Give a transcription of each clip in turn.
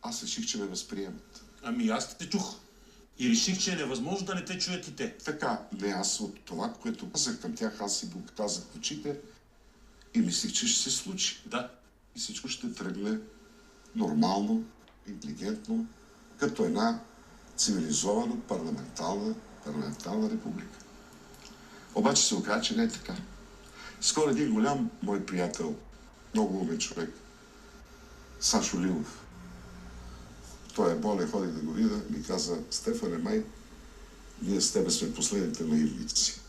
Аз реших, че ме възприемат. Ами аз те чух. И реших, че е невъзможно да не те чуят и те. Така, не аз от това, което казах към тях, аз си го казах в очите и мислих, че ще се случи. Да. И всичко ще тръгне нормално, интелигентно, като една цивилизована парламентарна република. Обаче се оказа, че не е така. Скоро един голям мой приятел, много умен човек, Сашо Лилов, той е болен, ходих да го видя, ми каза: Стефане, май, ние с тебе сме последните наивници.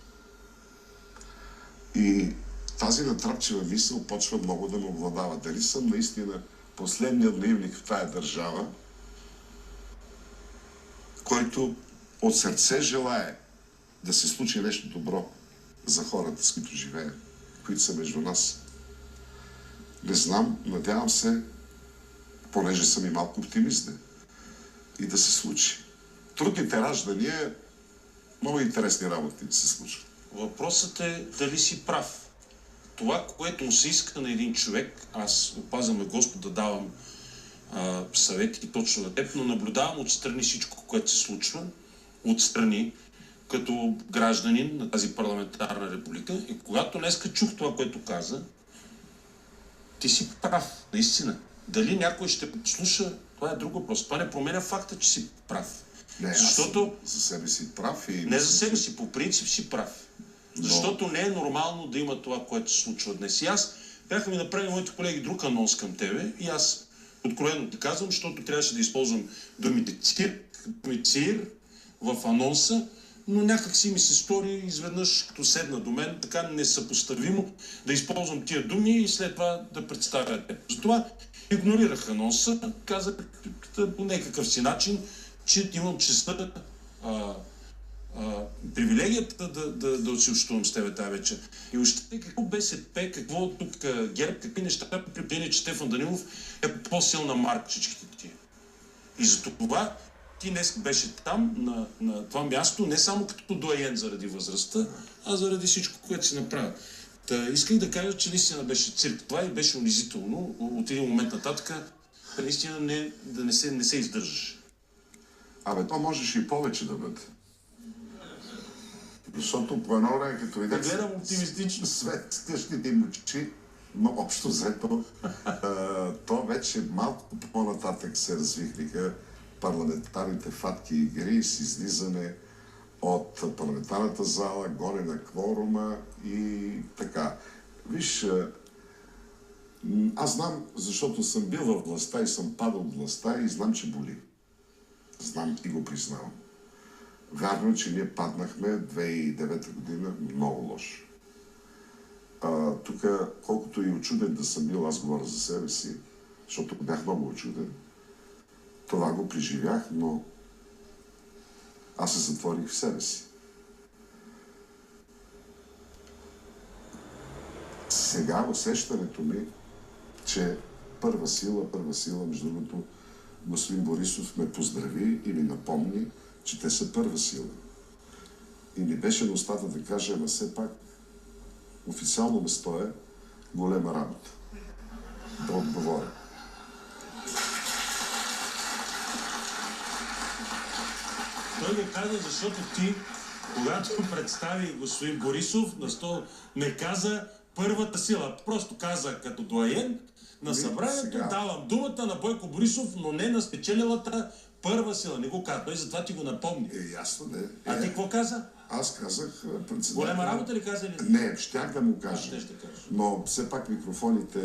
И тази натрапчива мисъл почва много да ме обладава. Дали съм наистина последният наивник в тая държава, който от сърце желае да се случи нещо добро за хората, с които живеем, които са между нас. Не знам, надявам се, понеже съм и малко оптимист, и да се случи. Трудните раждания, много интересни работи се случват. Въпросът е дали си прав. Това, което му се иска на един човек, аз опазваме Господ да давам съвети точно на теб, но наблюдавам отстрани всичко, което се случва, отстрани, като гражданин на тази парламентарна република. И когато днеска чух това, което каза, ти си прав, наистина. Дали някой ще слуша, това е друг въпрос. Това не променя факта, че си прав. Не, защото аз за себе си прав и... Не за себе си, по принцип си прав. Защото не е нормално да има това, което се случва днес. И аз бяха ми направили моите колеги друг анонс към тебе и аз откровено ти казвам, защото трябваше да използвам думите цир в анонса, но някак си ми се стори изведнъж, като седна до мен, така несъпоставимо да използвам тия думи и след това да представя теб. Затова игнорирах анонса, казах по някакъв си начин, че имам честта, привилегията да се общувам с тебе тази вечер. И още какво БСП, какво тук ГЕРБ, какви неща припомня, че Стефан Данилов е по-силна марка всичките тия. И за това ти днес беше там, на това място, не само като доайен заради възрастта, а заради всичко, което си направил. Та исках да кажа, че наистина беше цирк това и беше унизително. От един момент нататък наистина не се издържаш. Абе, то можеше и повече да бъде. Защото по едно време, като видях... Да гледам оптимистично. Свет, къщите им очи, но общо взето, то вече малко по-нататък се развихриха парламентарните фатки и игри с излизане от парламентарната зала, горе на кворума и така. Виж, аз знам, защото съм бил във властта и съм падал от властта и знам, че боли. Знам и го признавам. Вярно е, че ние паднахме 2009 година много лошо. Тук, колкото и очуден да съм бил, аз говоря за себе си, защото бях много очуден, това го преживях, но аз се затворих в себе си. Сега усещането ми, че първа сила, между другото, господин Борисов ме поздрави и ми напомни, че те са първа сила. И ми беше на устата да кажа, ама все пак официално место е голема работа. Да отговоря. Той го каза, защото ти, когато представи господин Борисов, на стол не каза първата сила. Просто каза като доайен на събранието, давам думата на Бойко Борисов, но не на спечелилата първа сила. Не го каза. Той затова ти го напомни. Ясно, не. А ти какво каза? Аз казах председател. Голема работа ли каза ли? Не, щях да му кажа. Ще кажа. Но все пак микрофоните